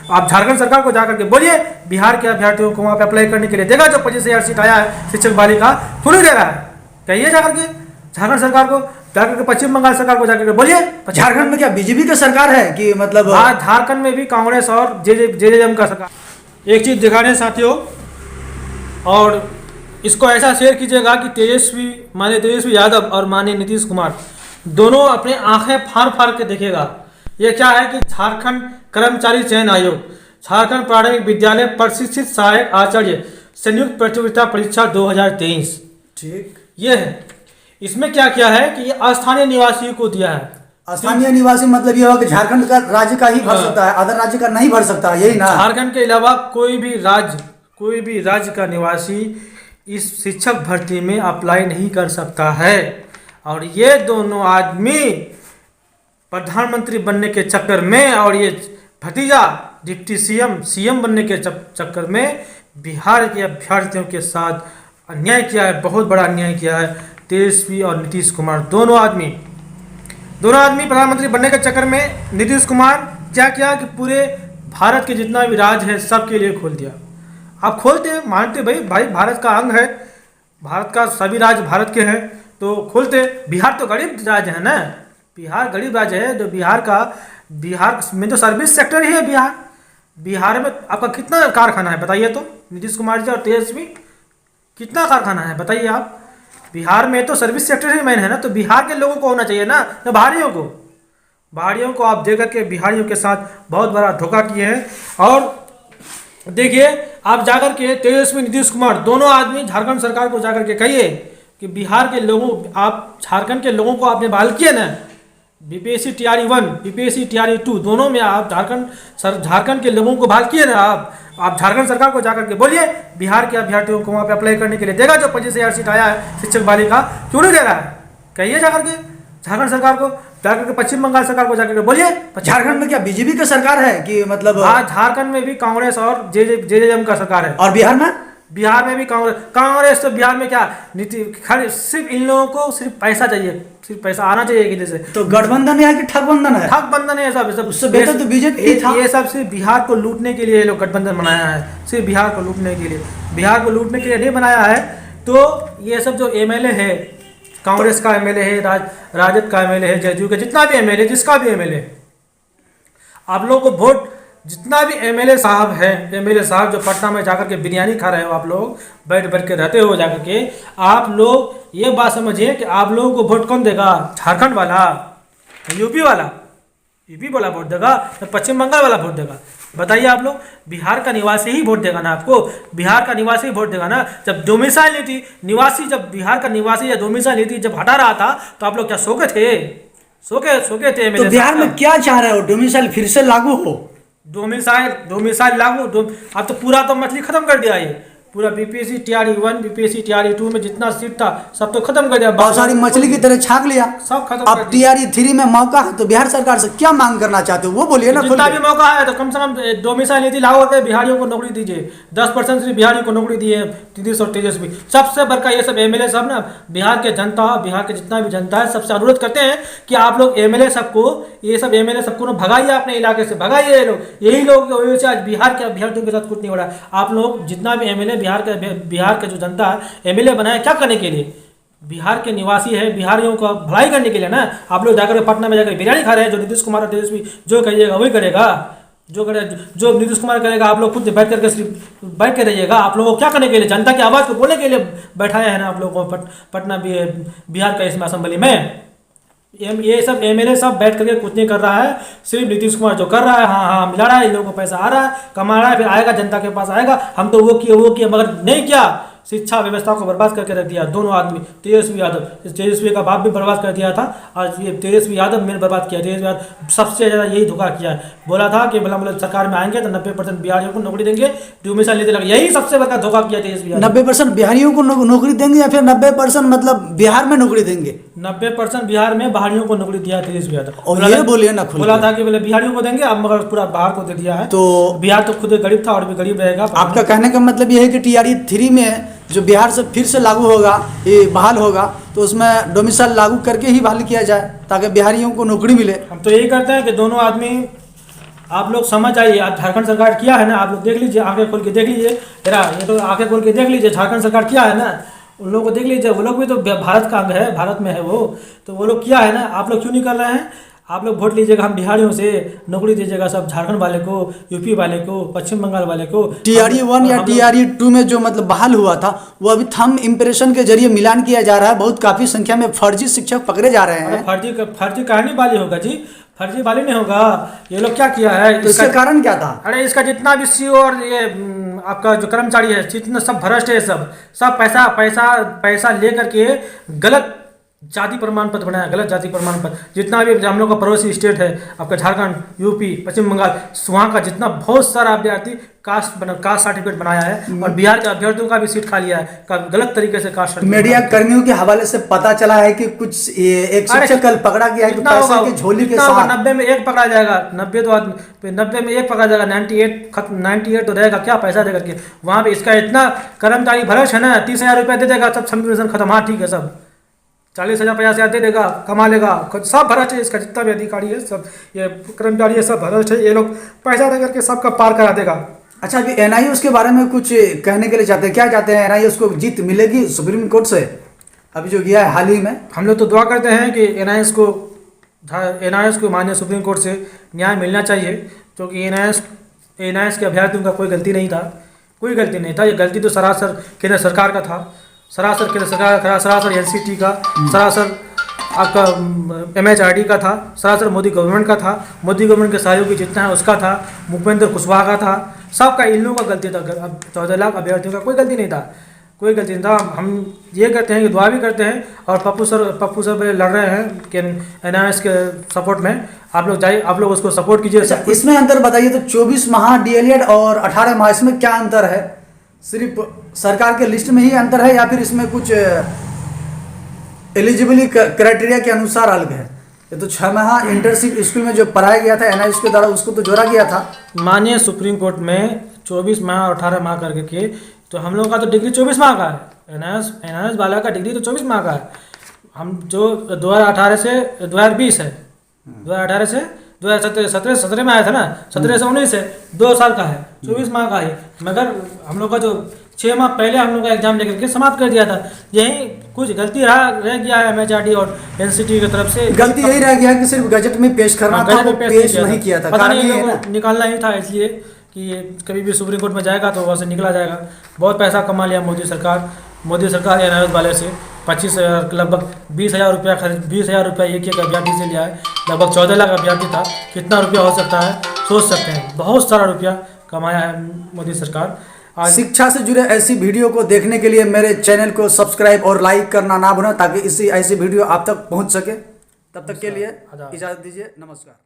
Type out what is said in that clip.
आप झारखंड सरकार को जाकर के बोलिए बिहार के अभ्यर्थियों को वहाँ पे अप्लाई करने के लिए देगा। जो 25,000 सीट आया है शिक्षक बहाली का, क्यों नहीं दे रहा है? कहिए जाकर के झारखंड सरकार को, जाकर के पश्चिम बंगाल सरकार को जाकर के बोलिए। झारखंड में क्या बीजेपी का सरकार है कि मतलब? हाँ, झारखंड में भी कांग्रेस और जेजेएम का सरकार। एक चीज दिखा रहे साथियों, और इसको ऐसा शेयर कीजिएगा कि तेजस्वी यादव और माननीय नीतीश कुमार दोनों अपने आंखें फाड़ फाड़ के देखेगा। ये क्या है कि झारखंड कर्मचारी चयन आयोग, झारखंड प्राथमिक विद्यालय प्रशिक्षित सहायक आचार्य संयुक्त प्रतियोगिता परीक्षा 2023, ठीक, ये है। इसमें क्या किया है कि ये स्थानीय निवासियों को दिया है। स्थानीय निवासी मतलब ये होगा कि झारखंड का राज्य का ही भर सकता है, अदर राज्य का नहीं भर सकता, यही ना? झारखंड के अलावा कोई भी राज्य का निवासी इस शिक्षक भर्ती में अप्लाई नहीं कर सकता है। और ये दोनों आदमी प्रधानमंत्री बनने के चक्कर में और ये भतीजा डिप्टी सीएम बनने के चक्कर में बिहार के अभ्यर्थियों के साथ अन्याय किया है, बहुत बड़ा अन्याय किया है। तेजस्वी और नीतीश कुमार दोनों आदमी प्रधानमंत्री बनने के चक्कर में नीतीश कुमार क्या किया कि पूरे भारत के जितना भी राज्य है सबके लिए खोल दिया। आप खोलते मानते भाई भारत का अंग है, भारत का सभी राज्य भारत के हैं तो खोलते। बिहार तो गरीब राज्य है ना, बिहार गरीब राज्य है। तो बिहार में तो सर्विस सेक्टर ही है। बिहार में आपका कितना कारखाना है बताइए तो, नीतीश कुमार जी और तेजस्वी, कितना कारखाना है बताइए आप? बिहार में तो सर्विस सेक्टर ही मेन है ना। तो बिहार के लोगों को होना चाहिए ना बाहरियों को आप देकर के बिहारियों के साथ बहुत बड़ा धोखा किए हैं। और देखिए, आप जाकर के तेजस्वी नीतीश कुमार दोनों आदमी झारखंड सरकार को जाकर के कहिए कि बिहार के लोगों, आप झारखंड के लोगों को आपने बहाल किया ना, बीपीएससी टीआरई 1 बीपीएससी टीआरई 2 दोनों में आप झारखंड के लोगों को बहाल किए ना। आप झारखंड सरकार को जाकर के बोलिए बिहार के अभ्यर्थियों को वहाँ पे अप्लाई करने के लिए देगा। जो 25,000 सीट आया है शिक्षक बहाली का, क्यों नहीं दे रहा है? कहिए जाकर के झारखंड सरकार को, जाकर के पश्चिम बंगाल सरकार को जाकर के बोलिए। झारखंड में क्या बीजेपी का सरकार है कि मतलब? हाँ, झारखंड में भी कांग्रेस और जेजेएम का सरकार है। और बिहार में भी कांग्रेस तो बिहार में क्या नीति, सिर्फ इन लोगों को सिर्फ पैसा चाहिए, सिर्फ पैसा आना चाहिए कि जैसे। तो गठबंधन है कि ठगबंधन है? ठगबंधन है सब। उससे बेहतर तो बीजेपी था। ये सब सिर्फ बिहार को लूटने के लिए ये लोग गठबंधन बनाया है, सिर्फ बिहार को लूटने के लिए नहीं बनाया है। तो ये सब जो एमएलए है, कांग्रेस का एमएलए है, राजद का एमएलए है, जेडीयू का जितना भी एमएलए, जिसका भी एमएलए, आप लोगों को वोट, जितना भी एमएलए साहब जो पटना में जाकर के बिरयानी खा रहे हो, आप लोग बैठ के रहते हो जाकर के, आप लोग ये बात समझिए कि आप लोगों को वोट कौन देगा? झारखंड वाला, यूपी वाला वोट देगा या पश्चिम बंगाल वाला वोट देगा? बताइए आप लोग। बिहार का निवासी ही वोट देगा ना आपको, बिहार का निवासी वोट देगा ना। जब डोमिसाइल नीति जब बिहार का निवासी या डोमिसाइल नीति जब हटा रहा था तो आप लोग क्या सो के थे? तो बिहार में क्या चाह रहे हो? डोमिसाइल फिर से लागू हो? डोमिसाइल लागू, अब तो पूरा तो मछली खत्म कर दिया। ये पूरा बीपीएससी टीआरई 1 बीपीएससी टीआरई 2 में जितना सीट था सब तो खत्म कर दिया, बहुत सारी मछली की तरह छाक लिया, सब खत्म। अब टीआरई 3 में मौका है तो बिहार सरकार से क्या मांग करना चाहते हो वो बोलिए ना। जितना भी मौका है तो कम से कम डोमिसाइल नीति लागू करके बिहारियों को नौकरी दीजिए। 10% सिर्फ बिहारियों को नौकरी दी है नीतीश और तेजस्वी। सबसे बढ़कर ये सब एमएलए सब ना, बिहार के जितना भी जनता है सबसे अनुरोध करते हैं कि आप लोग एमएलए सबको ना भगाइए, अपने इलाके से भगाइए। ये लोग, यही लोग की वजह से आज बिहार के अभ्यर्थियों के साथ कुछ नहीं हो रहा है। आप लोग जितना भी एमएलए बिहार के जो जनता है एमएलए बनाए क्या करने के लिए? बिहार के निवासी है, बिहारियों का भलाई करने के लिए ना। आप लोग जाकर पटना में जाकर बिरयानी खा रहे हैं। जो नीतीश कुमार और तेजस्वी जो कहिएगा वही करेगा, जो नीतीश कुमार करेगा आप लोग खुद बैठ के रहिएगा। आप लोगों को क्या करने के लिए? जनता की आवाज़ को बोलने के लिए बैठाया है ना आप लोगों को पटना बिहार का इसमें असेंबली में। ये सब एमएलए सब बैठ करके कुछ नहीं कर रहा है, सिर्फ नीतीश कुमार जो कर रहा है, हाँ मिला रहा है, इन लोगों को पैसा आ रहा है, कमा रहा है, फिर आएगा जनता के पास आएगा, हम तो वो किए मगर नहीं किया। शिक्षा व्यवस्था को बर्बाद करके रख दिया दोनों आदमी। तेजस्वी का बाप भी बर्बाद कर दिया था, आज ये तेजस्वी यादव मैंने बर्बाद किया। तेजस्वी यादव सबसे ज़्यादा यही धोखा किया है। बोला था कि मतलब सरकार में आएंगे तो 90% बिहारियों को नौकरी देंगे, हमेशा लेते लगे, यही सबसे बड़ा धोखा किया तेजस्वी यादव। 90% बिहारियों को नौकरी देंगे या फिर 90% मतलब बिहार में नौकरी देंगे? 90% बिहार में बाहरियों को नौकरी दिया तेजस्वी यादव। और ये बोलिए ना, बोला था कि बोले बिहारियों को देंगे, अब मगर पूरा बाहर को दे दिया है। तो बिहार तो खुद गरीब था और भी गरीब रहेगा। आपका कहने का मतलब ये है कि टीआरई 3 में जो बिहार से फिर से लागू होगा, ये बहाल होगा, तो उसमें डोमिसाइल लागू करके ही बहाल किया जाए ताकि बिहारियों को नौकरी मिले। हम तो यही करते हैं कि दोनों आदमी आप लोग समझ आइए। आप झारखंड सरकार किया है ना, आप लोग देख लीजिए, आंखें खोल के देख लीजिए। ये तो आंखें खोल के देख लीजिए, झारखंड सरकार किया है ना, उन लोगों को देख लीजिए। वो लोग भी तो भारत का अंग है, भारत में है वो, तो वो लोग किया है ना। आप लोग क्यों नहीं कर रहे हैं? आप लोग वोट लीजिएगा हम बिहारियों से, नौकरी दीजिएगा सब झारखंड वाले को, यूपी वाले को, पश्चिम बंगाल वाले को। टीआरई 1 या टीआरई 2 में जो मतलब बहाल हुआ था, वो अभी थंब इम्प्रेशन के जरिए मिलान किया जा रहा है। बहुत काफी संख्या में फर्जी शिक्षक पकड़े जा रहे हैं। फर्जी कहानी वाली होगा जी, फर्जी वाली नहीं होगा। ये लोग क्या किया है, तो इसका कारण क्या था? अरे इसका जितना भी सीओ और ये आपका जो कर्मचारी है, जितना सब भ्रष्ट है, सब पैसा पैसा पैसा लेकर के गलत जाति प्रमाण पत्र बनाया, गलत जाति प्रमाण पत्र। जितना भी हम लोग का पड़ोसी स्टेट है आपका, झारखंड, यूपी, पश्चिम बंगाल, वहाँ का जितना बहुत सारा अभ्यर्थी कास्ट सर्टिफिकेट बनाया है, और बिहार के अभ्यर्थियों का भी सीट खा लिया है गलत तरीके से कास्ट सर्टिफिकेट। मीडिया कर्मियों के हवाले से पता चला है कि कुछ एक शिक्षक कल पकड़ा गया है कि पैसे की झोली के साथ। 90 में एक पकड़ा जाएगा, 90 में एक पकड़ा जाएगा, 98 तो रहेगा क्या पैसा दे करके वहाँ पे। इसका इतना कर्मचारी भ्रष्ट है ना, 30,000 रुपया दे देगा, सब सब्मिशन खत्म, हाँ ठीक है, सब 40,000 50,000 दे देगा, कमा लेगा, सब भ्रष्ट है। इसका जितना भी अधिकारी है, सब ये कर्मचारी है, सब भ्रष्ट है। ये लोग पैसा दे करके सबका पार करा देगा। अच्छा, अभी एनआईए उसके बारे में कुछ कहने के लिए चाहते हैं? क्या चाहते हैं? एनआईए उसको जीत मिलेगी सुप्रीम कोर्ट से अभी जो गया है हाल ही में? हम लोग तो दुआ करते हैं कि एनआईए को माननीय सुप्रीम कोर्ट से न्याय मिलना चाहिए, क्योंकि एनआईए के अभ्यर्थियों का कोई गलती नहीं था, कोई गलती नहीं था। ये गलती तो सरासर केंद्र सरकार का था, सरासर केंद्र सरकार का, सरासर एनसीटी का, सरासर आपका एमएचआरडी का था, सरासर मोदी गवर्नमेंट का था, मोदी गवर्नमेंट के सहयोगी जितना है उसका था, भूपेंद्र कुशवाहा का था, सबका, इन लोगों का गलती था। अब 14 लाख अभ्यर्थियों का कोई गलती नहीं था, कोई गलती नहीं था। हम ये करते हैं कि दुआ भी करते हैं, और पप्पू सर पे लड़ रहे हैं कि एनआईएस के सपोर्ट में। आप लोग जाइए, आप लोग उसको सपोर्ट कीजिए। अच्छा, इसमें अंतर बताइए तो 24 माह डीएलएड और 18 माह, इसमें क्या अंतर है? सिर्फ सरकार के लिस्ट में ही अंतर है या फिर इसमें कुछ एलिजिबिलिटी क्राइटेरिया के अनुसार अलग है? ये तो 6 माह इंटर्नशिप स्कूल में जो पढ़ाया गया था एनआईएस के द्वारा, उसको तो जोड़ा गया था। माननीय सुप्रीम कोर्ट में 24 माह और 18 माह करके के, तो हम लोग का तो डिग्री 24 माह का है। एनआईएस वाला का डिग्री तो 24 माह का है। हम जो 2018 से 2020 है, 2018 से 2017 में आया था ना, 17 से 19 है, 2 साल का है, 24 माह का है। मगर हम लोग का जो 6 माह पहले हम लोग का एग्जाम लेकर के समाप्त कर दिया था। यही कुछ गलती रह गया है एमएचआरडी और एनसीटी की तरफ से। गलती यही रह गया कि सिर्फ गजट में पेश करना था, वो पेश नहीं किया था। पता नहीं निकालना ही था, इसलिए कि कभी भी सुप्रीम कोर्ट में जाएगा तो वहाँ से निकला जाएगा। बहुत पैसा कमा लिया मोदी सरकार एनआईएस वाले से। 25,000 लगभग 20,000 रुपया 20,000 रुपया एक अभ्यर्थी से लिया है। लगभग 14 लाख अभ्यर्थी था। कितना रुपया हो सकता है सोच सकते हैं, बहुत सारा रुपया कमाया है मोदी सरकार। शिक्षा से जुड़े ऐसी वीडियो को देखने के लिए मेरे चैनल को सब्सक्राइब और लाइक करना ना भूलें, ताकि ऐसी वीडियो आप तक पहुंच सके। तब तक के लिए इजाज़त दीजिए, नमस्कार।